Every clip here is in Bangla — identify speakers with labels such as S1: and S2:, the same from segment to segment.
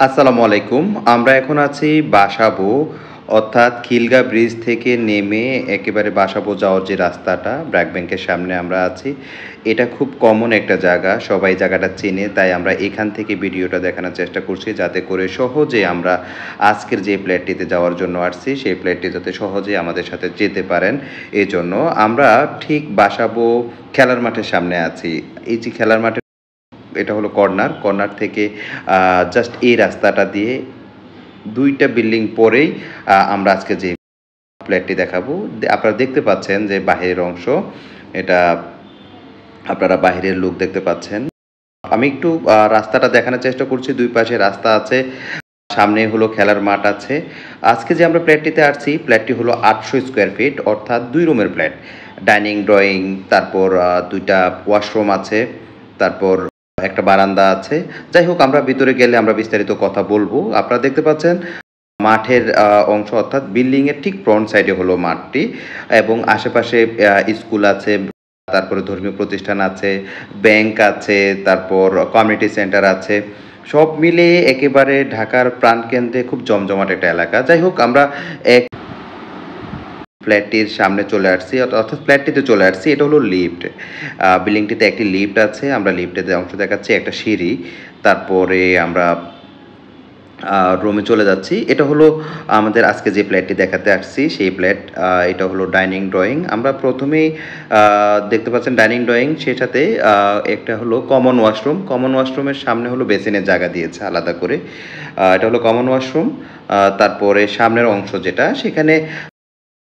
S1: আসসালামু আলাইকুম। আমরা এখন আছি বাসাবো অর্থাৎ খিলগা ব্রিজ থেকে নেমে একেবারে বাসাবো যাওয়ার যে রাস্তাটা ব্র্যাক ব্যাংকের সামনে আমরা আছি। এটা খুব কমন একটা জায়গা। সবাই জায়গাটা চেনে। তাই আমরা এখান থেকে ভিডিওটা দেখানোর চেষ্টা করছি যাতে করে সহজে আমরা আজকের যে প্লেটটিতে যাওয়ার জন্য আসছি সেই প্লেটটি যাতে সহজে আমাদের সাথে যেতে পারেন। এজন্য আমরা ঠিক বাসাবো খেলার মাঠের সামনে আছি। এই যে খেলার মাঠের এটা হলো কর্নার থেকে জাস্ট এই রাস্তাটা দিয়ে ২ টা বিল্ডিং পরেই আমরা আজকে যে ফ্ল্যাটটি দেখাবো। আপনারা দেখতে পাচ্ছেন যে বাহিরের অংশ, এটা আপনারা বাহিরের লুক দেখতে পাচ্ছেন। আমি একটু রাস্তাটা দেখানোর চেষ্টা করছি। ২ পাশে রাস্তা আছে, সামনে হলো খেলার মাঠ আছে। আজকে যে আমরা ফ্ল্যাটটিতে আসছি, ফ্ল্যাটটি হলো ৮০০ স্কোয়ার ফিট অর্থাৎ ২ রুমের ফ্ল্যাট। ডাইনিং, ড্রয়িং, তারপর ২ টা ওয়াশরুম আছে, তারপর একটা বারান্দা আছে। যাই হোক আমরা ভিতরে গেলে আমরা বিস্তারিত কথা বলবো। আপনারা দেখতে পাচ্ছেন মাঠের অংশ অর্থাৎ বিল্ডিং এর ঠিক ফ্রন্ট সাইডে হলো মাঠটি এবং আশেপাশে স্কুল আছে, তারপরে ধর্মীয় প্রতিষ্ঠান আছে, ব্যাংক আছে, তারপর কমিউনিটি সেন্টার আছে। সব মিলিয়ে একেবারে ঢাকার প্রাণকেন্দ্রে খুব জমজমাট একটা এলাকা। যাই হোক আমরা এক ফ্ল্যাটটির সামনে চলে আসছি অর্থাৎ ফ্ল্যাটটিতে চলে আসছি। এটা হলো লিফট। বিল্ডিংটিতে একটি লিফট আছে। আমরা লিফটের অংশ দেখাচ্ছি, একটা সিঁড়ি। তারপরে আমরা রুমে চলে যাচ্ছি। এটা হলো আমাদের আজকে যে ফ্ল্যাটটি দেখাতে আসছি সেই ফ্ল্যাট। এটা হলো ডাইনিং, ড্রয়িং। আমরা প্রথমেই দেখতে পাচ্ছেন ডাইনিং, ড্রয়িং, সেই সাথে একটা হলো কমন ওয়াশরুম। কমন ওয়াশরুমের সামনে হলো বেসিনের জায়গা দিয়েছে আলাদা করে। এটা হলো কমন ওয়াশরুম। তারপরে সামনের অংশ যেটা সেখানে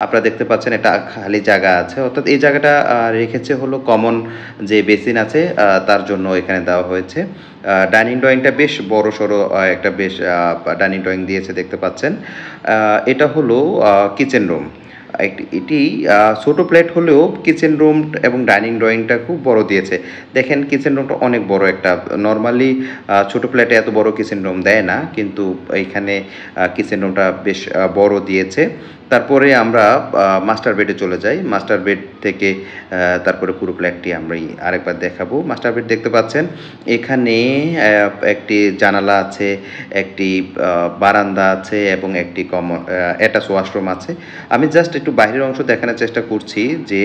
S1: আপনারা দেখতে পাচ্ছেন একটা খালি জায়গা আছে। অর্থাৎ এই জায়গাটা রেখেছে হলো কমন যে বেসিন আছে তার জন্য এখানে দেওয়া হয়েছে। ডাইনিং ড্রয়িংটা বেশ বড়সড় একটা বেশ ডাইনিং ড্রয়িং দিয়েছে দেখতে পাচ্ছেন। এটা হলো কিচেন রুম। এটি ছোট প্লেট হলেও কিচেন রুম এবং ডাইনিং ড্রয়িংটা খুব বড় দিয়েছে। দেখেন কিচেন রুমটা অনেক বড় একটা। নরমালি ছোট প্লেটে এত বড় কিচেন রুম দেয় না। কিন্তু এইখানে কিচেন রুমটা বেশ বড় দিয়েছে। তারপরে আমরা মাস্টার বেডে চলে যাই। মাস্টার বেড থেকে তারপরে পুরো ফ্ল্যাটটি আমি আরেকবার দেখাবো। মাস্টার বেড দেখতে পাচ্ছেন। এখানে একটি জানালা আছে, একটি বারান্দা আছে এবং একটি অ্যাটাচ ওয়াশরুম আছে। আমি জাস্ট একটু বাইরের অংশ দেখানোর চেষ্টা করছি যে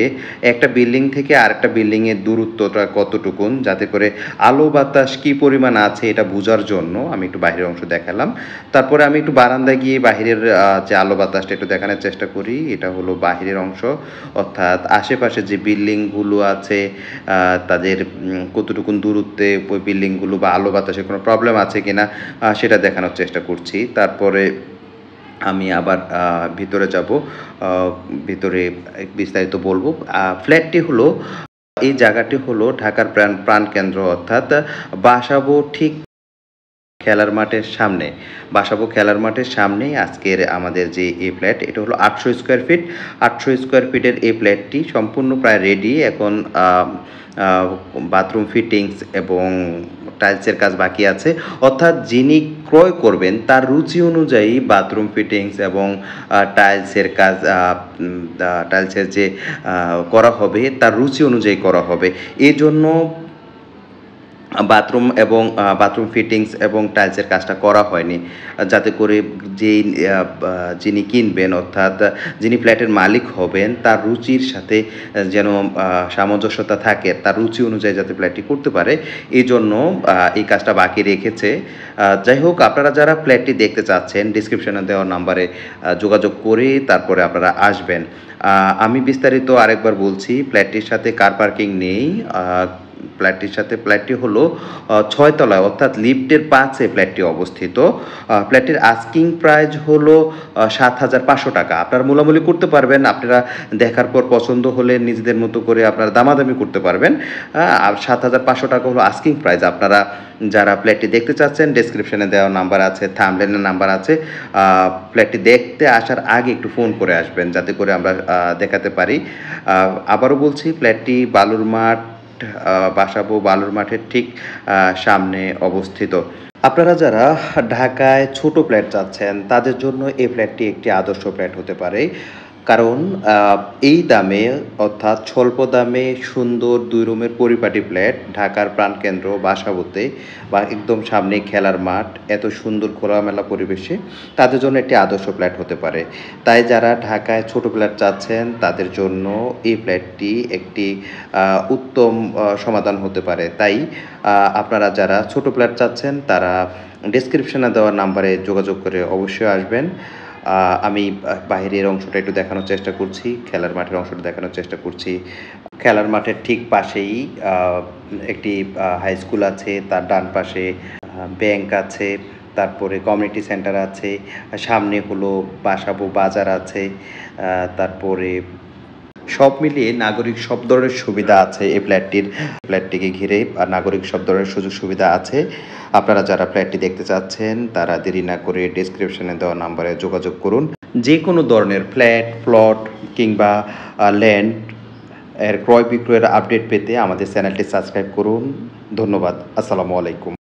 S1: একটা বিল্ডিং থেকে আরেকটা বিল্ডিংয়ের দূরত্বটা কতটুকুন, যাতে করে আলো বাতাস কী পরিমাণ আছে এটা বোঝার জন্য আমি একটু বাইরের অংশ দেখালাম। তারপরে আমি একটু বারান্দায় গিয়ে বাহিরের যে আলো বাতাসটা একটু দেখানোর চেষ্টা করি। এটা হলো বাহিরের অংশ অর্থাৎ আশেপাশে যে বিল্ডিংগুলো আছে তাদের কতটুকুন দূরত্বে ওই বিল্ডিংগুলো বা আলো বাতাসে কোনো প্রবলেম আছে কিনা সেটা দেখানোর চেষ্টা করছি। তারপরে আমি আবার ভিতরে যাব। ভিতরে বিস্তারিত বলবো। ফ্ল্যাটটি হলো এই জায়গাটি হলো ঢাকার প্রাণকেন্দ্র অর্থাৎ বাসাবো ঠিক খেলার মাঠের সামনে। বাসাবো খেলার মাঠের সামনেই আজকের আমাদের যে এই ফ্ল্যাট, এটা হলো ৮০০ স্কোয়ার ফিট। ৮০০ স্কোয়ার ফিটের এই ফ্ল্যাটটি সম্পূর্ণ প্রায় রেডি। এখন বাথরুম ফিটিংস এবং টাইলসের কাজ বাকি আছে। অর্থাৎ যিনি ক্রয় করবেন তার রুচি অনুযায়ী বাথরুম ফিটিংস এবং টাইলসের কাজ টাইলসের যে করা হবে তার রুচি অনুযায়ী করা হবে। এজন্য বাথরুম এবং বাথরুম ফিটিংস এবং টাইলসের কাজটা করা হয়নি। যাতে করে যেই যিনি কিনবেন অর্থাৎ যিনি ফ্ল্যাটের মালিক হবেন তার রুচির সাথে যেন সামঞ্জস্যতা থাকে, তার রুচি অনুযায়ী যাতে ফ্ল্যাটটি করতে পারে এইজন্য এই কাজটা বাকি রেখেছে। যাই হোক আপনারা যারা ফ্ল্যাটটি দেখতে চাচ্ছেন ডেসক্রিপশনে দেওয়া নাম্বারে যোগাযোগ করে তারপরে আপনারা আসবেন। আমি বিস্তারিত আরেকবার বলছি, ফ্ল্যাটটির সাথে কার পার্কিং নেই। ফ্ল্যাটটি হলো ৬ তলায় অর্থাৎ লিফটের পাশে ফ্ল্যাটটি অবস্থিত। ফ্ল্যাটটির আস্কিং প্রাইস হলো ৭,৫০০ টাকা। আপনারা মূলামূলি করতে পারবেন। আপনারা দেখার পর পছন্দ হলে নিজেদের মতো করে আপনারা দামাদামি করতে পারবেন। আর ৭,৫০০ টাকা হলো আস্কিং প্রাইস। আপনারা যারা ফ্ল্যাটটি দেখতে চাচ্ছেন ডেসক্রিপশনে দেওয়া নাম্বার আছে, থাম্বনেইলের নাম্বার আছে। ফ্ল্যাটটি দেখতে আসার আগে একটু ফোন করে আসবেন যাতে করে আমরা দেখাতে পারি। আবারও বলছি ফ্ল্যাটটি বাসাবো বালুর মাঠের ঠিক সামনে অবস্থিত। আপনারা যারা ঢাকায় ছোট ফ্ল্যাট চাচ্ছেন তাদের জন্য এই ফ্ল্যাটটি একটি আদর্শ ফ্ল্যাট হতে পারে। কারণ এই দামে অর্থাৎ স্বল্প দামে সুন্দর ২ রুমের পরিপাটি ফ্ল্যাট ঢাকার প্রাণকেন্দ্র বাসাবোতে বা একদম সামনেই খেলার মাঠ, এত সুন্দর খোলামেলা পরিবেশে তাদের জন্য একটি আদর্শ ফ্ল্যাট হতে পারে। তাই যারা ঢাকায় ছোট ফ্ল্যাট চাচ্ছেন তাদের জন্য এই ফ্ল্যাটটি একটি উত্তম সমাধান হতে পারে। তাই আপনারা যারা ছোট ফ্ল্যাট চাচ্ছেন তারা ডেসক্রিপশনে দেওয়া নাম্বারে যোগাযোগ করে অবশ্যই আসবেন। আমি বাহিরের অংশটা একটু দেখানোর চেষ্টা করছি, খেলার মাঠের অংশটা দেখানোর চেষ্টা করছি। খেলার মাঠের ঠিক পাশেই একটি হাই স্কুল আছে, তার ডান পাশে ব্যাংক আছে, তারপরে কমিউনিটি সেন্টার আছে, সামনে হলো বাসাবো বাজার আছে, তারপরে সব মিলিয়ে নাগরিক সব ধরনের সুবিধা আছে এই ফ্ল্যাটটিকে ঘিরে নাগরিক সব ধরনের সুযোগ সুবিধা আছে। আপনারা যারা ফ্ল্যাটটি দেখতে চাচ্ছেন তারা দেরি না করে ডেসক্রিপশনে দেওয়া নাম্বারে যোগাযোগ করুন। যে কোনো ধরনের ফ্ল্যাট, প্লট কিংবা ল্যান্ড এর ক্রয় বিক্রয়ের আপডেট পেতে আমাদের চ্যানেলটি সাবস্ক্রাইব করুন। ধন্যবাদ। আসসালামু আলাইকুম।